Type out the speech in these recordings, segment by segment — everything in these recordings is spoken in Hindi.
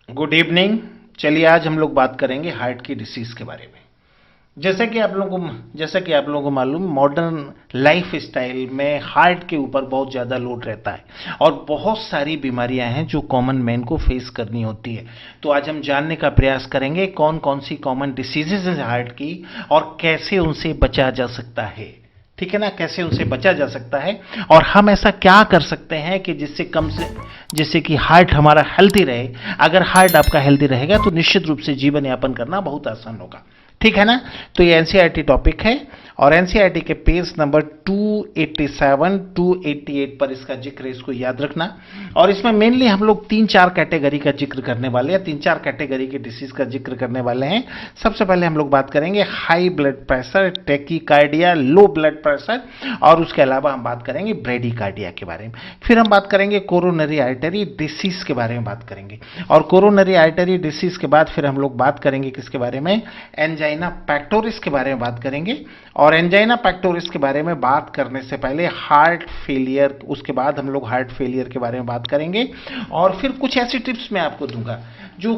Good evening. चलिए आज हम लोग बात करेंगे हार्ट की डिसीज के बारे में। जैसा कि आप लोगों को मालूम, मॉडर्न लाइफ स्टाइल में हार्ट के ऊपर बहुत ज़्यादा लोड रहता है और बहुत सारी बीमारियां हैं जो कॉमन मैन को फेस करनी होती है। तो आज हम जानने का प्रयास करेंगे कौन कौन सी कॉमन डिसीजेज हैं हार्ट की और कैसे उनसे बचा जा सकता है। ठीक है ना, कैसे उनसे बचा जा सकता है और हम ऐसा क्या कर सकते हैं कि जिससे कि हार्ट हमारा हेल्थी रहे। अगर हार्ट आपका हेल्थी रहेगा तो निश्चित रूप से जीवन यापन करना बहुत आसान होगा। ठीक है ना। तो ये एनसीईआरटी टॉपिक है और एनसीईआरटी के पेज नंबर 287 288 पर इसका जिक्र है, इसको याद रखना। और इसमें मेनली हम लोग 3-4 कैटेगरी का जिक्र करने वाले हैं, 3-4 कैटेगरी के डिसीज का जिक्र करने वाले हैं। सबसे पहले हम लोग बात करेंगे high blood pressure, tachycardia, low blood pressure और उसके अलावा हम बात करेंगे ब्रेडीकार्डिया के बारे में। फिर हम बात करेंगे कोरोनरी आर्टरी डिसीज के बारे में बात करेंगे और कोरोनरी आर्टरी डिसीज के बाद फिर हम लोग बात करेंगे किसके बारे में, एंजाइना पैक्टोरिस के बारे में बात करेंगे। और एंजाइना पैक्टोरिस के बारे में बात करने से पहले हार्ट फेलियर, उसके बाद हम लोग हार्ट फेलियर के बारे में बात करेंगे और फिर कुछ ऐसी टिप्स मैं आपको दूंगा जो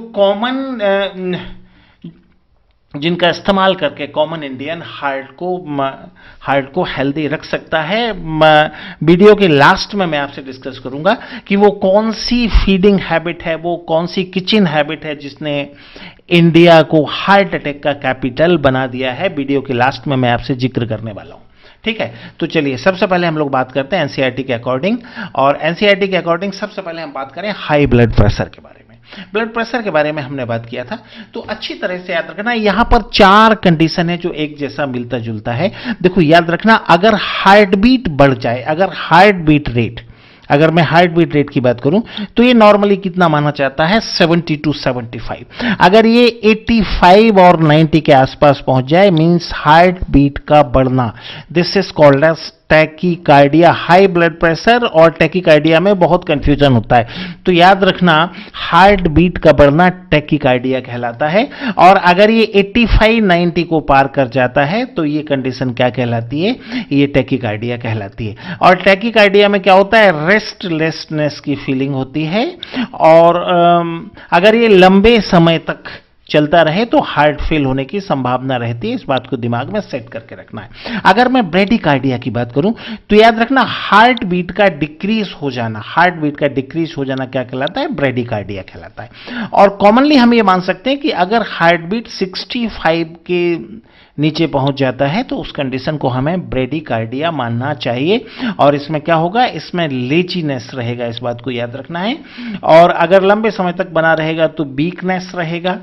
जिनका इस्तेमाल करके कॉमन इंडियन हार्ट को हेल्दी रख सकता है। वीडियो के लास्ट में मैं आपसे डिस्कस करूंगा कि वो कौन सी फीडिंग हैबिट है, वो कौन सी किचन हैबिट है जिसने इंडिया को हार्ट अटैक का कैपिटल बना दिया है। वीडियो के लास्ट में मैं आपसे जिक्र करने वाला हूं। ठीक है, तो चलिए सबसे पहले हम लोग बात करते हैं एनसीईआरटी के अकॉर्डिंग। और एनसीईआरटी के अकॉर्डिंग सबसे पहले हम बात करें हाई ब्लड प्रेशर के बारे में। ब्लड प्रेशर के बारे में हमने बात किया था, तो अच्छी तरह से याद रखना। यहां पर 4 कंडीशन है जो एक जैसा मिलता जुलता है। देखो याद रखना, अगर हार्ट बीट बढ़ जाए, अगर मैं हार्ट बीट रेट की बात करूं तो ये नॉर्मली कितना माना जाता है, 70 to 75। अगर ये 85 और 90 के आसपास पहुंच जाए मींस हार्ट बीट का बढ़ना, this is called as tachycardia. High blood pressure और टैकीकार्डिया में बहुत कंफ्यूजन होता है, तो याद रखना हार्ट बीट का बढ़ना टैकीकार्डिया कहलाता है। और अगर ये 85-90 को पार कर जाता है तो ये कंडीशन क्या कहलाती है, ये टैकीकार्डिया कहलाती है। और टैकीकार्डिया में क्या होता है, रेस्टलेसनेस की फीलिंग होती है। और अगर ये लंबे समय तक चलता रहे तो हार्ट फेल होने की संभावना रहती है। इस बात को दिमाग में सेट करके रखना है। अगर मैं ब्रेडीकार्डिया की बात करूं तो याद रखना हार्ट बीट का डिक्रीज हो जाना क्या कहलाता है, ब्रेडीकार्डिया कहलाता है। और कॉमनली हम ये मान सकते हैं कि अगर हार्ट बीट 65 के नीचे पहुंच जाता है तो उस कंडीशन को हमें ब्रेडीकार्डिया मानना चाहिए। और इसमें क्या होगा, इसमें लेजीनेस रहेगा, इस बात को याद रखना है। और अगर लंबे समय तक बना रहेगा तो वीकनेस रहेगा,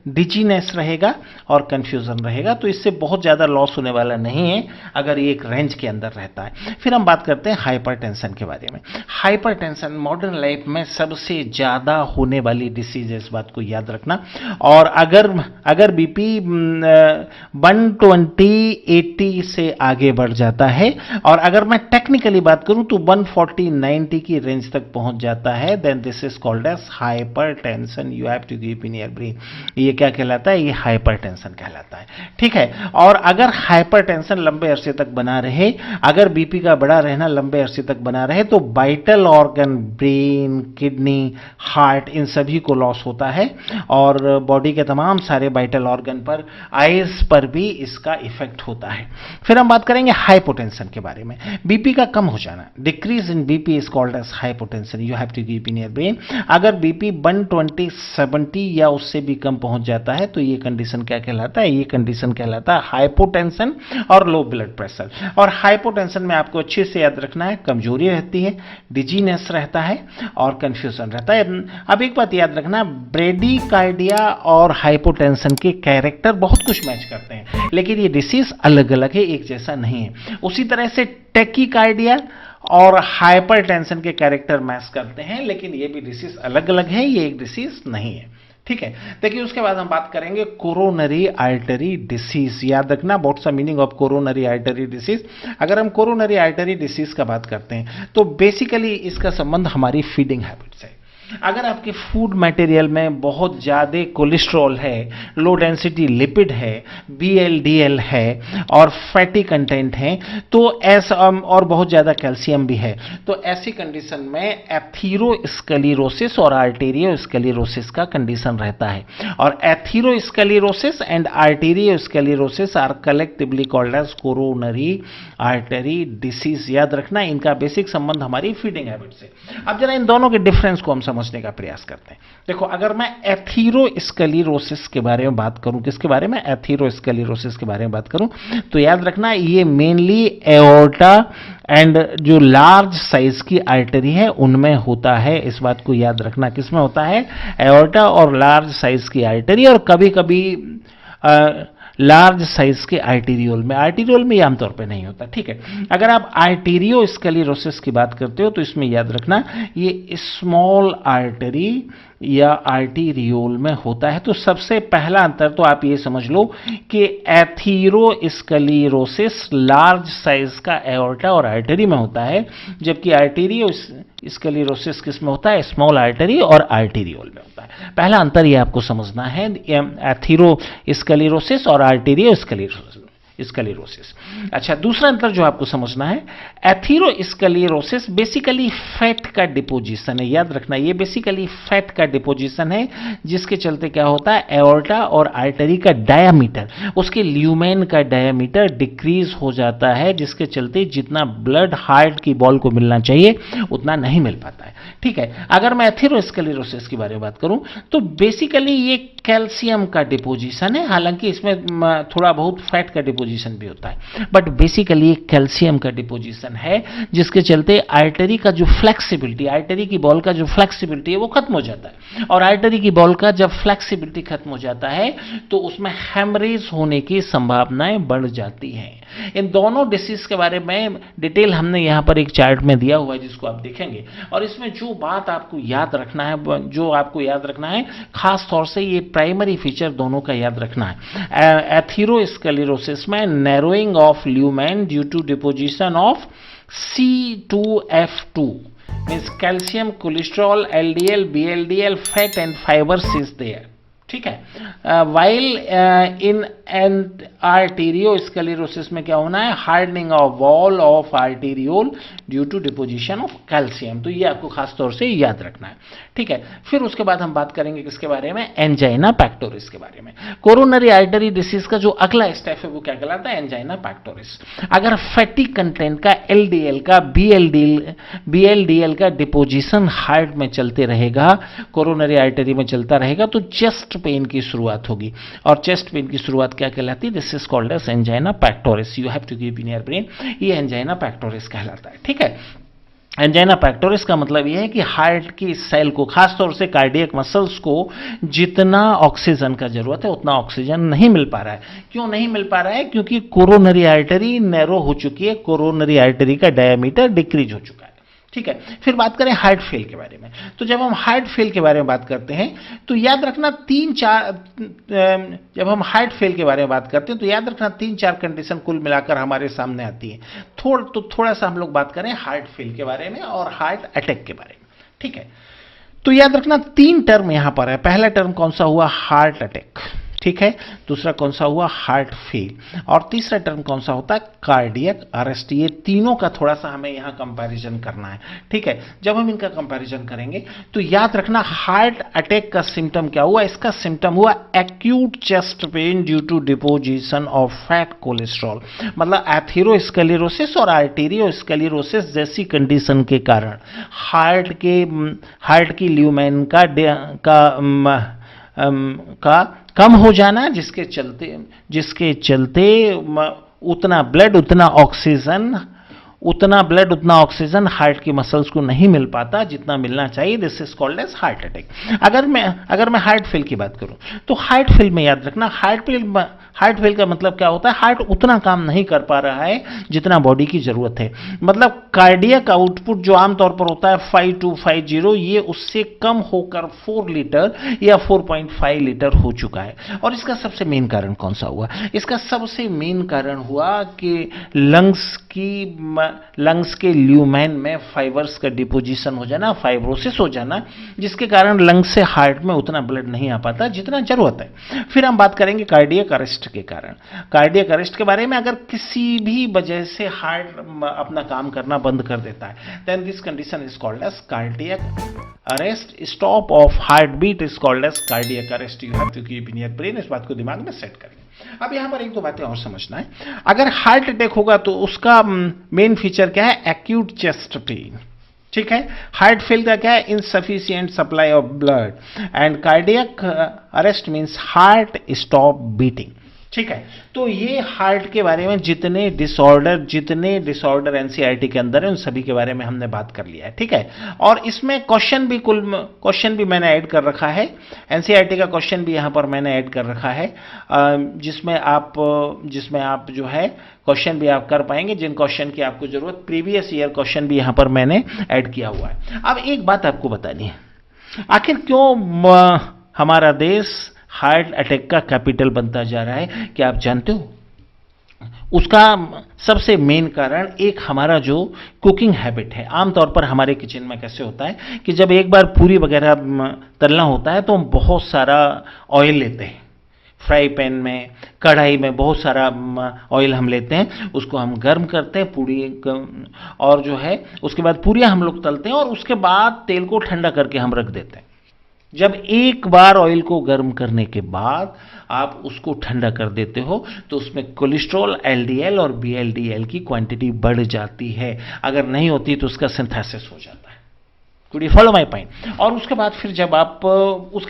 डिजीनेस रहेगा और कंफ्यूजन रहेगा। तो इससे बहुत ज़्यादा लॉस होने वाला नहीं है अगर ये एक रेंज के अंदर रहता है। फिर हम बात करते हैं हाइपरटेंशन के बारे में। हाइपरटेंशन मॉडर्न लाइफ में सबसे ज़्यादा होने वाली डिसीज है, इस बात को याद रखना। और अगर बीपी 120/80 से आगे बढ़ जाता है और अगर मैं टेक्निकली बात करूं तो 140/90 की रेंज तक पहुंच जाता है, then this is called as hypertension. You have to keep in your brain. ये क्या कहलाता है, ये हाइपरटेंशन कहलाता है। ठीक है, और अगर हाइपरटेंशन लंबे अरसे तक बना रहे, अगर बीपी का बढ़ा रहना लंबे अरसे तक बना रहे तो vital organ, brain, kidney, heart, इन सभी को लॉस होता है और बॉडी के तमाम सारे वाइटल ऑर्गन पर, आईज पर भी इसका इफेक्ट होता है। फिर हम बात करेंगे हाइपोटेंशन के बारे में। बीपी का कम हो जाना, decrease in BP is called as hypotension. You have to keep in your brain. अगर बीपी 120/70 या उससे भी कम पहुंच जाता है तो ये कंडीशन क्या कहलाता है, ये कंडीशन कहलाता है हाइपोटेंशन और लो ब्लड प्रेशर। और हाइपोटेंशन में आपको अच्छे से याद रखना है, कमजोरी रहती है, डिजीनेस रहता है और कंफ्यूजन रहता है। अब एक बात याद रखना, ब्रेडीकार्डिया और हाइपोटेंशन के कैरेक्टर बहुत कुछ मैच करते हैं, लेकिन ये डिसीज अलग अलग है, एक जैसा नहीं है। उसी तरह से टैकीकार्डिया और हाइपरटेंशन के कैरेक्टर मैच करते हैं, लेकिन ये भी डिसीज अलग अलग है, ये एक डिसीज नहीं है। ठीक है, देखिए उसके बाद हम बात करेंगे कोरोनरी आर्टरी डिसीज। याद रखना what's the meaning of coronary artery disease. अगर हम कोरोनरी आर्टरी डिसीज का बात करते हैं तो बेसिकली इसका संबंध हमारी फीडिंग हैबिट से। अगर आपके फूड मटेरियल में बहुत ज़्यादा कोलेस्ट्रॉल है, लो डेंसिटी लिपिड है, BLDL है और फैटी कंटेंट है, तो ऐसा और बहुत ज़्यादा कैल्शियम भी है, तो ऐसी कंडीशन में एथीरोस्क्लेरोसिस और आर्टेरियोस्क्लेरोसिस का कंडीशन रहता है। और atherosclerosis and arteriosclerosis are collectively called as coronary artery disease. याद रखना, इनका बेसिक संबंध हमारी फीडिंग हैबिट से। अब जरा इन दोनों के डिफरेंस को हम समझने का प्रयास करते हैं। देखो, अगर मैं एथीरोस्क्लेरोसिस के बारे में बात करूं, किसके बारे में? एथीरोस्क्लेरोसिस के बारे में बात करूं, तो याद रखना ये मेनली एओर्टा एंड जो लार्ज साइज की आर्टरी है उनमें होता है। इस बात को याद रखना, किसमें होता है? एओर्टा और लार्ज साइज की आर्टरी, और कभी कभी लार्ज साइज के आर्टीरियोल में ये आमतौर पे नहीं होता। ठीक है, अगर आप आर्टेरियोस्क्लेरोसिस की बात करते हो तो इसमें याद रखना ये स्मॉल आर्टरी या आर्टीरियोल में होता है। तो सबसे पहला अंतर तो आप ये समझ लो कि एथीरोस्क्लेरोसिस लार्ज साइज का एओर्टा और आर्टरी में होता है, जबकि आर्टेरियोस्क्लेरोसिस किस में होता है? स्मॉल आर्टरी और आर्टीरियोल में होता है। पहला अंतर ये आपको समझना है, एथीरोस्क्लेरोसिस और आर्टेरियोस्क्लेरोसिस। अच्छा, दूसरा अंतर जो आपको समझना है, एथीरोस्क्लेरोसिस बेसिकली फैट का डिपोजिशन है। याद रखना, ये बेसिकली फैट का डिपोजिशन है, जिसके चलते क्या होता है? एओर्टा और आर्टरी का डायामीटर, उसके ल्यूमेन का डायामीटर डिक्रीज हो जाता है, जिसके चलते जितना ब्लड हार्ट की बॉल को मिलना चाहिए उतना नहीं मिल पाता है। ठीक है, अगर मैं एथीरोस्क्लेरोसिस की बारे में बात करूं तो बेसिकली ये कैल्शियम का डिपोजिशन है, हालांकि इसमें थोड़ा बहुत फैट का डिपोजिशन भी होता है, बट बेसिकली कैल्शियम का डिपोजिशन है, जिसके चलते आर्टरी का जो फ्लेक्सिबिलिटी, आर्टरी की बॉल का जो फ्लेक्सिबिलिटी है वो खत्म हो जाता है। और आर्टरी की बॉल का जब फ्लेक्सिबिलिटी खत्म हो जाता है तो उसमें हेमरेज होने की संभावनाएं बढ़ जाती हैं। इन दोनों डिसीज के बारे में डिटेल हमने यहां पर एक चार्ट में दिया हुआ है, जिसको आप देखेंगे। और इसमें जो बात आपको याद रखना है, खास तौर से ये प्राइमरी फीचर दोनों का याद रखना है। एथीरोस्क्लेरोसिस में narrowing of lumen due to deposition of C2F2 means calcium, cholesterol, LDL, BLDL, fat and fibres is there. ठीक है, वाइल इन आर्टेरियोस्क्लेरोसिस में क्या होना है? Hardening of wall of arteriole due to deposition of calcium. तो ये आपको खास तौर से याद रखना है। ठीक है, फिर उसके बाद हम बात करेंगे किसके बारे में? एंजाइना पैक्टोरिस के बारे में। कोरोनरी आर्टरी डिसीज का जो अगला स्टेप है वो क्या कहलाता है? Angina pectoris. अगर फैटी कंटेंट का, LDL का, BLDL का डिपोजिशन हार्ट में चलते रहेगा, कोरोनरी आर्टरी में चलता रहेगा, तो चेस्ट पेन की शुरुआत होगी। और चेस्ट पेन की शुरुआत क्या कहलाती है? This is called as angina pectoris. You have to keep in your brain, ये एंजाइना पैक्टोरिस कहलाता है। ठीक है, एंजाइना पैक्टोरिस का मतलब यह है कि हार्ट की सेल को, खासतौर से कार्डियक मसल्स को जितना ऑक्सीजन का जरूरत है उतना ऑक्सीजन नहीं मिल पा रहा है। क्यों नहीं मिल पा रहा है? क्योंकि कोरोनरी आर्टरी नैरो हो चुकी है, कोरोनरी आर्टरी का डायमीटर डिक्रीज हो चुका है। ठीक है, फिर बात करें हार्ट फेल के बारे में। तो जब हम हार्ट फेल के बारे में बात करते हैं तो याद रखना जब हम हार्ट फेल के बारे में बात करते हैं तो याद रखना 3-4 कंडीशन कुल मिलाकर हमारे सामने आती है। थोड़ा सा हम लोग बात करें हार्ट फेल के बारे में और हार्ट अटैक के बारे में। ठीक है, तो याद रखना 3 टर्म यहां पर है। पहला टर्म कौन सा हुआ? Heart attack. ठीक है, दूसरा कौन सा हुआ? Heart fail. और तीसरा टर्म कौन सा होता है? Cardiac arrest. ये तीनों का थोड़ा सा हमें यहां कंपैरिजन करना है। ठीक है, जब हम इनका कंपैरिजन करेंगे तो याद रखना हार्ट अटैक का सिम्टम क्या हुआ? इसका सिम्टम हुआ acute chest pain due to deposition of fat cholesterol. मतलब एथीरोस्क्लेरोसिस और आर्टेरियोस्क्लेरोसिस जैसी कंडीशन के कारण हार्ट की ल्यूमेन का कम हो जाना, जिसके चलते उतना ब्लड उतना ऑक्सीजन हार्ट की मसल्स को नहीं मिल पाता जितना मिलना चाहिए। This is called as heart attack. अगर मैं हार्ट फेल की बात करूं तो हार्ट फेल में याद रखना हार्ट फेल का मतलब क्या होता है? हार्ट उतना काम नहीं कर पा रहा है जितना बॉडी की जरूरत है। मतलब कार्डियक आउटपुट जो आमतौर पर होता है 5250, ये उससे कम होकर 4 लीटर या 4.5 लीटर हो चुका है। और इसका सबसे मेन कारण कौन सा हुआ? इसका सबसे मेन कारण हुआ कि लंग्स लंग्स के ल्यूमेन में फाइबर्स का डिपोजिशन हो जाना, फाइब्रोसिस हो जाना, जिसके कारण लंग्स से हार्ट में उतना ब्लड नहीं आ पाता जितना जरूरत है। फिर हम बात करेंगे कार्डियक अरेस्ट के कारण। कार्डियक अरेस्ट के बारे में, अगर किसी भी वजह से हार्ट अपना काम करना बंद कर देता है, then this condition is called as cardiac arrest. Stop of heart beat is called as cardiac arrest. You have to keep in your brain. इस बात को दिमाग में सेट करेंगे। अब यहां पर एक दो बातें और समझना है। अगर हार्ट अटैक होगा तो उसका मेन फीचर क्या है? Acute chest pen. ठीक है। हार्ट फेल का क्या है? Insufficient supply of blood. And cardiac arrest means heart stop beating. ठीक है। तो ये हार्ट के बारे में जितने डिसऑर्डर एनसीईआरटी के अंदर है, उन सभी के बारे में हमने बात कर लिया है। ठीक है। और इसमें क्वेश्चन भी मैंने ऐड कर रखा है। एनसीईआरटी का क्वेश्चन भी यहां पर मैंने ऐड कर रखा है, जिसमें आप जो है क्वेश्चन भी आप कर पाएंगे, जिन क्वेश्चन की आपको जरूरत, प्रीवियस ईयर क्वेश्चन भी यहां पर मैंने ऐड किया हुआ है। अब एक बात आपको बतानी है, आखिर क्यों हमारा देश हार्ट अटैक का कैपिटल बनता जा रहा है? क्या आप जानते हो? उसका सबसे मेन कारण एक हमारा जो कुकिंग हैबिट है। आमतौर पर हमारे किचन में कैसे होता है कि जब एक बार पूरी वगैरह तलना होता है तो हम बहुत सारा ऑयल लेते हैं। फ्राई पैन में, कढ़ाई में बहुत सारा ऑयल हम लेते हैं, उसको हम गर्म करते हैं पूरी, और जो है उसके बाद पूरियां हम लोग तलते हैं और उसके बाद तेल को ठंडा करके हम रख देते हैं। जब एक बार ऑयल को गर्म करने के बाद आप उसको ठंडा कर देते हो तो उसमें कोलेस्ट्रॉल, एलडीएल और बीएलडीएल की क्वांटिटी बढ़ जाती है। अगर नहीं होती तो उसका सिंथेसिस हो जाता है। Could you follow my point? और उसके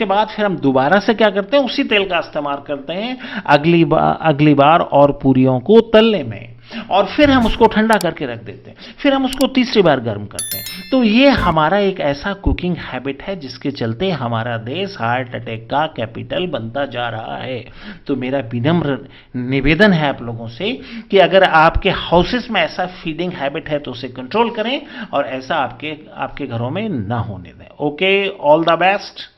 बाद फिर हम दोबारा से क्या करते हैं? उसी तेल का इस्तेमाल करते हैं अगली बार और पूरियों को तलने में, और फिर हम उसको ठंडा करके रख देते हैं, फिर हम उसको तीसरी बार गर्म करते हैं। तो ये हमारा एक ऐसा कुकिंग हैबिट है जिसके चलते हमारा देश हार्ट अटैक का कैपिटल बनता जा रहा है। तो मेरा विनम्र निवेदन है आप लोगों से कि अगर आपके हाउसेस में ऐसा फीडिंग हैबिट है तो उसे कंट्रोल करें और ऐसा आपके घरों में ना होने दें। Okay, all the best.